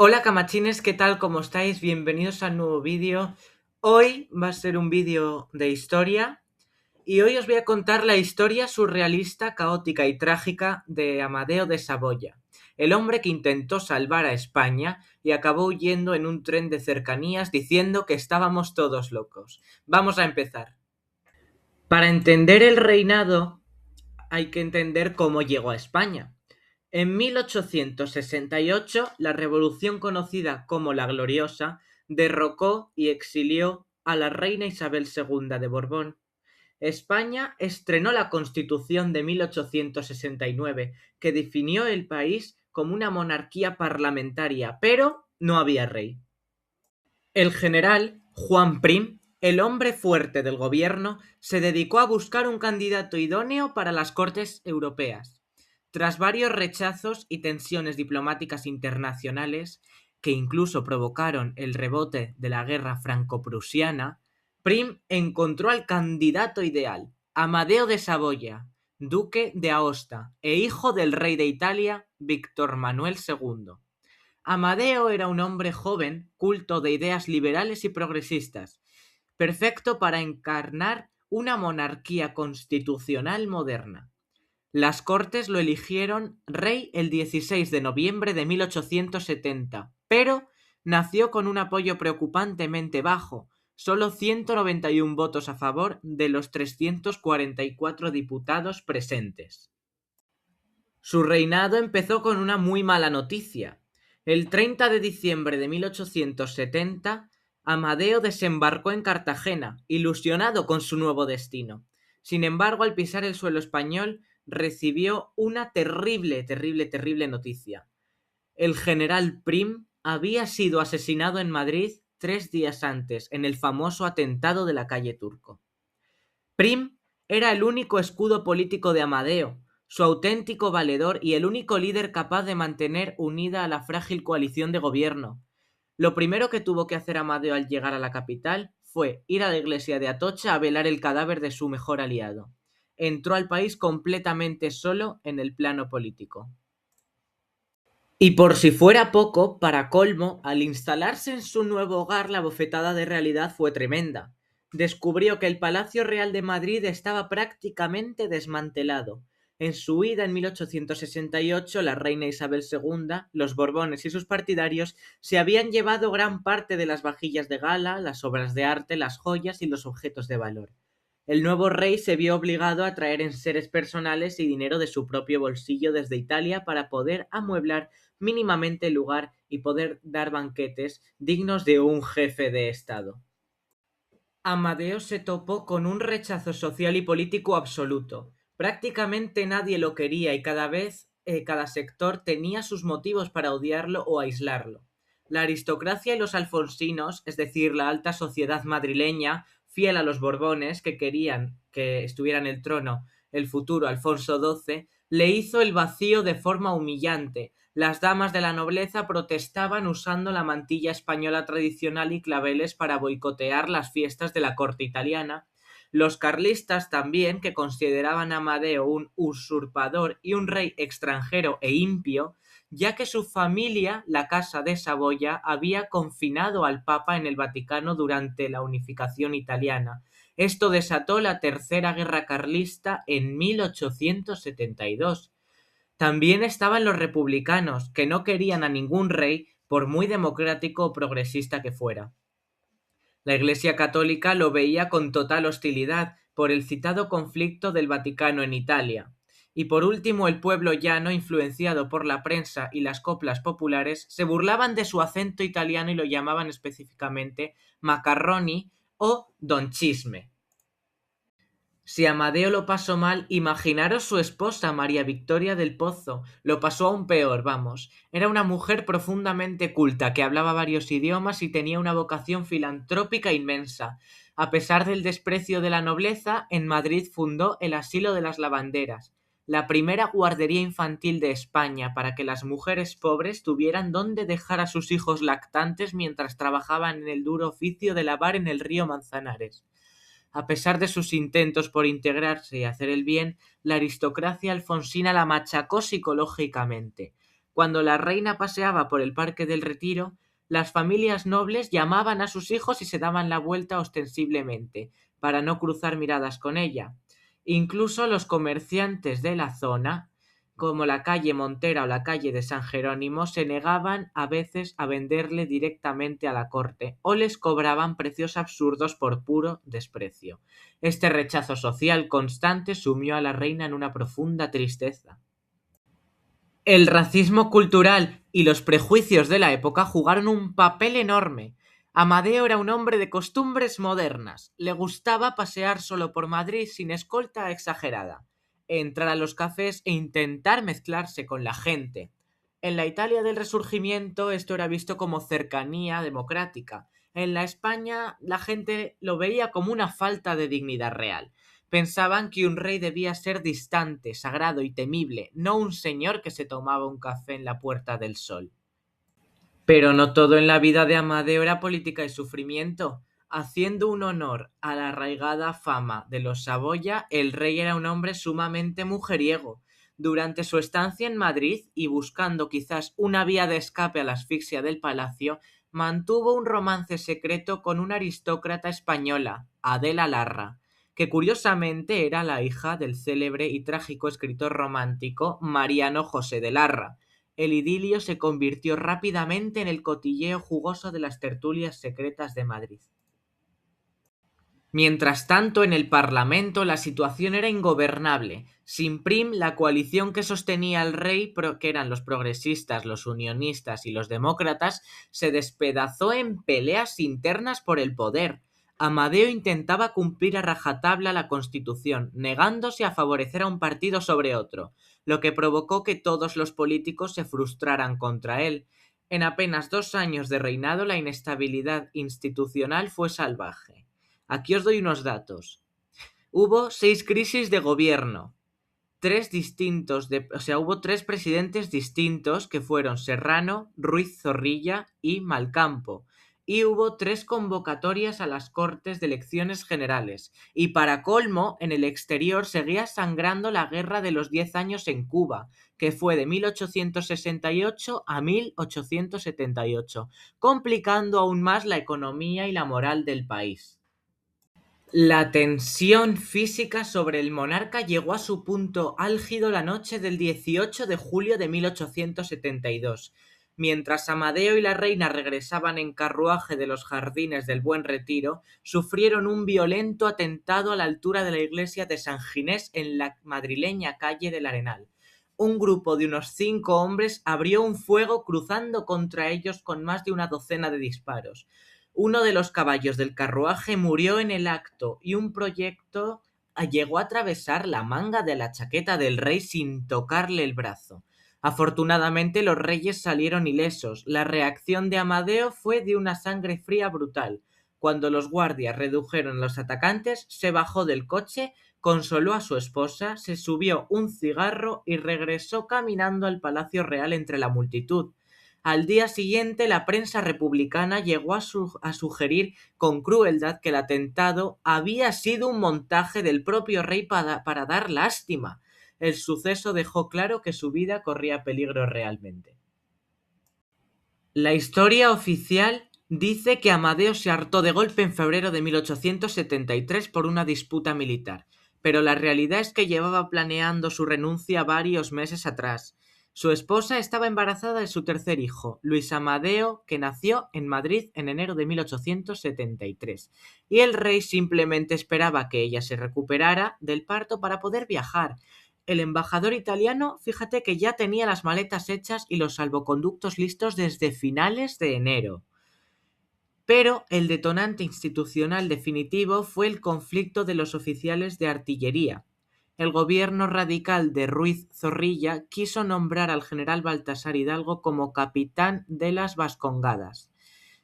Hola camachines, ¿qué tal? ¿Cómo estáis? Bienvenidos al nuevo vídeo. Hoy va a ser un vídeo de historia y hoy os voy a contar la historia surrealista, caótica y trágica de Amadeo de Saboya, el hombre que intentó salvar a España y acabó huyendo en un tren de cercanías diciendo que estábamos todos locos. Vamos a empezar. Para entender el reinado hay que entender cómo llegó a España. En 1868, la revolución conocida como la Gloriosa derrocó y exilió a la reina Isabel II de Borbón. España estrenó la Constitución de 1869, que definió el país como una monarquía parlamentaria, pero no había rey. El general Juan Prim, el hombre fuerte del gobierno, se dedicó a buscar un candidato idóneo para las Cortes Europeas. Tras varios rechazos y tensiones diplomáticas internacionales, que incluso provocaron el rebote de la guerra franco-prusiana, Prim encontró al candidato ideal, Amadeo de Saboya, duque de Aosta e hijo del rey de Italia, Víctor Manuel II. Amadeo era un hombre joven, culto de ideas liberales y progresistas, perfecto para encarnar una monarquía constitucional moderna. Las Cortes lo eligieron rey el 16 de noviembre de 1870, pero nació con un apoyo preocupantemente bajo, solo 191 votos a favor de los 344 diputados presentes. Su reinado empezó con una muy mala noticia. El 30 de diciembre de 1870, Amadeo desembarcó en Cartagena, ilusionado con su nuevo destino. Sin embargo, al pisar el suelo español, recibió una terrible noticia. El general Prim había sido asesinado en Madrid 3 días antes, en el famoso atentado de la calle Turco. Prim era el único escudo político de Amadeo, su auténtico valedor y el único líder capaz de mantener unida a la frágil coalición de gobierno. Lo primero que tuvo que hacer Amadeo al llegar a la capital fue ir a la iglesia de Atocha a velar el cadáver de su mejor aliado. Entró al país completamente solo en el plano político. Y por si fuera poco, para colmo, al instalarse en su nuevo hogar, la bofetada de realidad fue tremenda. Descubrió que el Palacio Real de Madrid estaba prácticamente desmantelado. En su huida en 1868, la reina Isabel II, los Borbones y sus partidarios se habían llevado gran parte de las vajillas de gala, las obras de arte, las joyas y los objetos de valor. El nuevo rey se vio obligado a traer enseres personales y dinero de su propio bolsillo desde Italia para poder amueblar mínimamente el lugar y poder dar banquetes dignos de un jefe de Estado. Amadeo se topó con un rechazo social y político absoluto. Prácticamente nadie lo quería y cada sector tenía sus motivos para odiarlo o aislarlo. La aristocracia y los alfonsinos, es decir, la alta sociedad madrileña, fiel a los Borbones, que querían que estuviera en el trono el futuro Alfonso XII, le hizo el vacío de forma humillante. Las damas de la nobleza protestaban usando la mantilla española tradicional y claveles para boicotear las fiestas de la corte italiana. Los carlistas también, que consideraban a Amadeo un usurpador y un rey extranjero e impío, ya que su familia, la Casa de Saboya, había confinado al Papa en el Vaticano durante la unificación italiana. Esto desató la Tercera Guerra Carlista en 1872. También estaban los republicanos, que no querían a ningún rey, por muy democrático o progresista que fuera. La Iglesia católica lo veía con total hostilidad por el citado conflicto del Vaticano en Italia. Y por último, el pueblo llano, influenciado por la prensa y las coplas populares, se burlaban de su acento italiano y lo llamaban específicamente macarroni o don Chisme. Si Amadeo lo pasó mal, imaginaros su esposa, María Victoria del Pozo. Lo pasó aún peor, vamos. Era una mujer profundamente culta, que hablaba varios idiomas y tenía una vocación filantrópica inmensa. A pesar del desprecio de la nobleza, en Madrid fundó el Asilo de las Lavanderas, la primera guardería infantil de España para que las mujeres pobres tuvieran dónde dejar a sus hijos lactantes mientras trabajaban en el duro oficio de lavar en el río Manzanares. A pesar de sus intentos por integrarse y hacer el bien, la aristocracia alfonsina la machacó psicológicamente. Cuando la reina paseaba por el Parque del Retiro, las familias nobles llamaban a sus hijos y se daban la vuelta ostensiblemente, para no cruzar miradas con ella. Incluso los comerciantes de la zona, como la calle Montera o la calle de San Jerónimo, se negaban a veces a venderle directamente a la corte o les cobraban precios absurdos por puro desprecio. Este rechazo social constante sumió a la reina en una profunda tristeza. El racismo cultural y los prejuicios de la época jugaron un papel enorme. Amadeo era un hombre de costumbres modernas. Le gustaba pasear solo por Madrid sin escolta exagerada, entrar a los cafés e intentar mezclarse con la gente. En la Italia del Resurgimiento esto era visto como cercanía democrática. En la España la gente lo veía como una falta de dignidad real. Pensaban que un rey debía ser distante, sagrado y temible, no un señor que se tomaba un café en la Puerta del Sol. Pero no todo en la vida de Amadeo era política y sufrimiento. Haciendo un honor a la arraigada fama de los Saboya, el rey era un hombre sumamente mujeriego. Durante su estancia en Madrid y buscando quizás una vía de escape a la asfixia del palacio, mantuvo un romance secreto con una aristócrata española, Adela Larra, que curiosamente era la hija del célebre y trágico escritor romántico Mariano José de Larra. El idilio se convirtió rápidamente en el cotilleo jugoso de las tertulias secretas de Madrid. Mientras tanto, en el Parlamento la situación era ingobernable. Sin Prim, la coalición que sostenía al rey, que eran los progresistas, los unionistas y los demócratas, se despedazó en peleas internas por el poder. Amadeo intentaba cumplir a rajatabla la Constitución, negándose a favorecer a un partido sobre otro, lo que provocó que todos los políticos se frustraran contra él. En apenas 2 años de reinado, la inestabilidad institucional fue salvaje. Aquí os doy unos datos. Hubo 6 crisis de gobierno. Hubo 3 presidentes distintos que fueron Serrano, Ruiz Zorrilla y Malcampo. Y hubo 3 convocatorias a las Cortes de Elecciones Generales. Y para colmo, en el exterior seguía sangrando la Guerra de los 10 años en Cuba, que fue de 1868 a 1878, complicando aún más la economía y la moral del país. La tensión física sobre el monarca llegó a su punto álgido la noche del 18 de julio de 1872. Mientras Amadeo y la reina regresaban en carruaje de los jardines del Buen Retiro, sufrieron un violento atentado a la altura de la iglesia de San Ginés en la madrileña calle del Arenal. Un grupo de unos 5 hombres abrió un fuego cruzando contra ellos con más de una docena de disparos. Uno de los caballos del carruaje murió en el acto y un proyecto llegó a atravesar la manga de la chaqueta del rey sin tocarle el brazo. Afortunadamente los reyes salieron ilesos. La reacción de Amadeo fue de una sangre fría brutal. Cuando los guardias redujeron a los atacantes, se bajó del coche, consoló a su esposa, se subió un cigarro y regresó caminando al Palacio Real entre la multitud. Al día siguiente, la prensa republicana llegó a sugerir con crueldad que el atentado había sido un montaje del propio rey para dar lástima. El suceso dejó claro que su vida corría peligro realmente. La historia oficial dice que Amadeo se hartó de golpe en febrero de 1873 por una disputa militar, pero la realidad es que llevaba planeando su renuncia varios meses atrás. Su esposa estaba embarazada de su tercer hijo, Luis Amadeo, que nació en Madrid en enero de 1873, y el rey simplemente esperaba que ella se recuperara del parto para poder viajar. El embajador italiano, fíjate que ya tenía las maletas hechas y los salvoconductos listos desde finales de enero. Pero el detonante institucional definitivo fue el conflicto de los oficiales de artillería. El gobierno radical de Ruiz Zorrilla quiso nombrar al general Baltasar Hidalgo como capitán de las Vascongadas.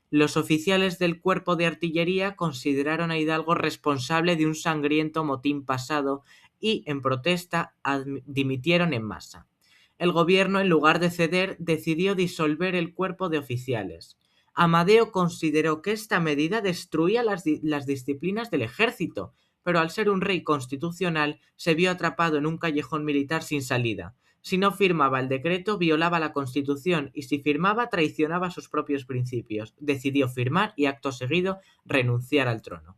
Los oficiales del cuerpo de artillería consideraron a Hidalgo responsable de un sangriento motín pasado y, en protesta, dimitieron en masa. El gobierno, en lugar de ceder, decidió disolver el cuerpo de oficiales. Amadeo consideró que esta medida destruía las disciplinas del ejército, pero al ser un rey constitucional se vio atrapado en un callejón militar sin salida. Si no firmaba el decreto, violaba la Constitución y si firmaba, traicionaba sus propios principios. Decidió firmar y acto seguido renunciar al trono.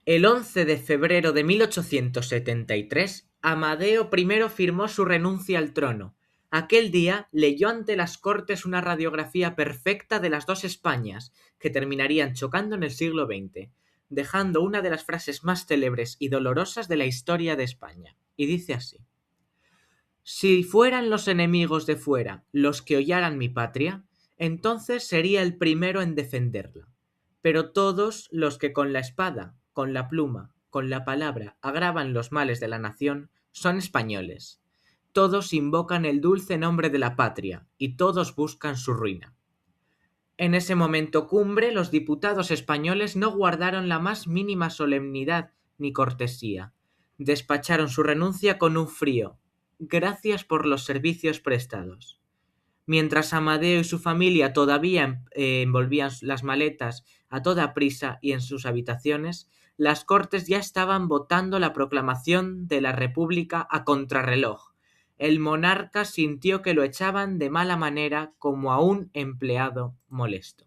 El 11 de febrero de 1873, Amadeo I firmó su renuncia al trono. Aquel día leyó ante las Cortes una radiografía perfecta de las dos Españas, que terminarían chocando en el siglo XX, dejando una de las frases más célebres y dolorosas de la historia de España. Y dice así: si fueran los enemigos de fuera los que hollaran mi patria, entonces sería el primero en defenderla. Pero todos los que con la espada, con la pluma, con la palabra agravan los males de la nación, son españoles. Todos invocan el dulce nombre de la patria, y todos buscan su ruina. En ese momento cumbre, los diputados españoles no guardaron la más mínima solemnidad ni cortesía. Despacharon su renuncia con un frío: gracias por los servicios prestados. Mientras Amadeo y su familia todavía envolvían las maletas a toda prisa y en sus habitaciones, las Cortes ya estaban votando la proclamación de la República a contrarreloj. El monarca sintió que lo echaban de mala manera como a un empleado molesto.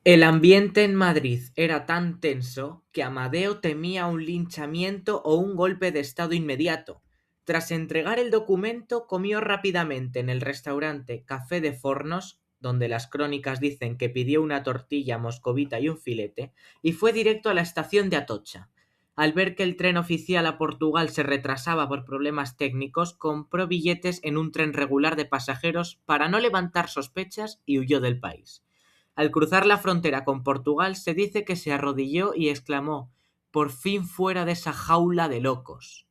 El ambiente en Madrid era tan tenso que Amadeo temía un linchamiento o un golpe de estado inmediato. Tras entregar el documento, comió rápidamente en el restaurante Café de Fornos, donde las crónicas dicen que pidió una tortilla moscovita y un filete, y fue directo a la estación de Atocha. Al ver que el tren oficial a Portugal se retrasaba por problemas técnicos, compró billetes en un tren regular de pasajeros para no levantar sospechas y huyó del país. Al cruzar la frontera con Portugal se dice que se arrodilló y exclamó: «Por fin fuera de esa jaula de locos».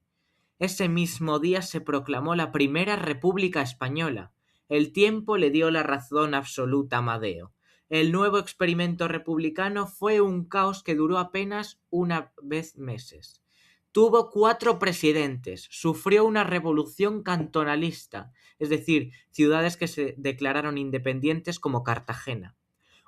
Ese mismo día se proclamó la primera República Española. El tiempo le dio la razón absoluta a Amadeo. El nuevo experimento republicano fue un caos que duró apenas una vez meses. Tuvo 4 presidentes, sufrió una revolución cantonalista, es decir, ciudades que se declararon independientes como Cartagena,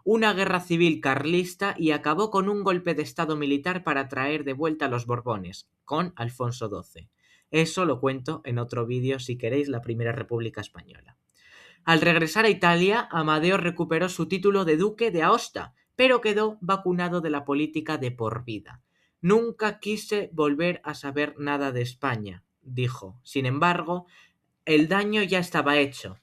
una guerra civil carlista y acabó con un golpe de estado militar para traer de vuelta a los Borbones, con Alfonso XII. Eso lo cuento en otro vídeo si queréis, la Primera República Española. Al regresar a Italia, Amadeo recuperó su título de duque de Aosta, pero quedó vacunado de la política de por vida. Nunca quise volver a saber nada de España, dijo. Sin embargo, el daño ya estaba hecho.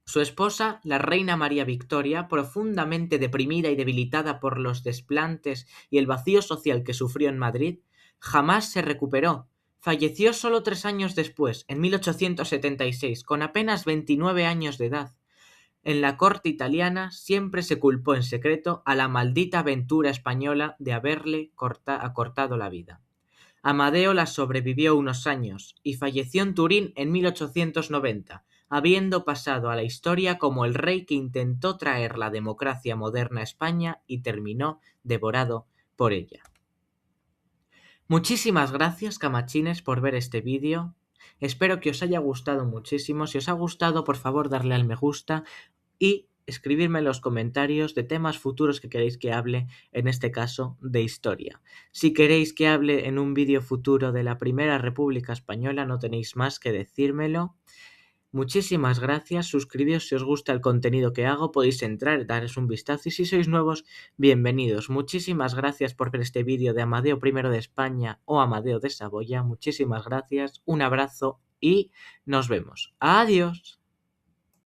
Su esposa, la reina María Victoria, profundamente deprimida y debilitada por los desplantes y el vacío social que sufrió en Madrid, jamás se recuperó. Falleció solo 3 años después, en 1876, con apenas 29 años de edad. En la corte italiana siempre se culpó en secreto a la maldita aventura española de haberle acortado la vida. Amadeo la sobrevivió unos años y falleció en Turín en 1890, habiendo pasado a la historia como el rey que intentó traer la democracia moderna a España y terminó devorado por ella. Muchísimas gracias, camachines, por ver este vídeo. Espero que os haya gustado muchísimo. Si os ha gustado, por favor, darle al me gusta y escribirme en los comentarios de temas futuros que queréis que hable, en este caso de historia. Si queréis que hable en un vídeo futuro de la Primera República Española, no tenéis más que decírmelo. Muchísimas gracias, suscribíos si os gusta el contenido que hago, podéis entrar, daros un vistazo y si sois nuevos, bienvenidos. Muchísimas gracias por ver este vídeo de Amadeo I de España o Amadeo de Saboya. Muchísimas gracias, un abrazo y nos vemos. Adiós.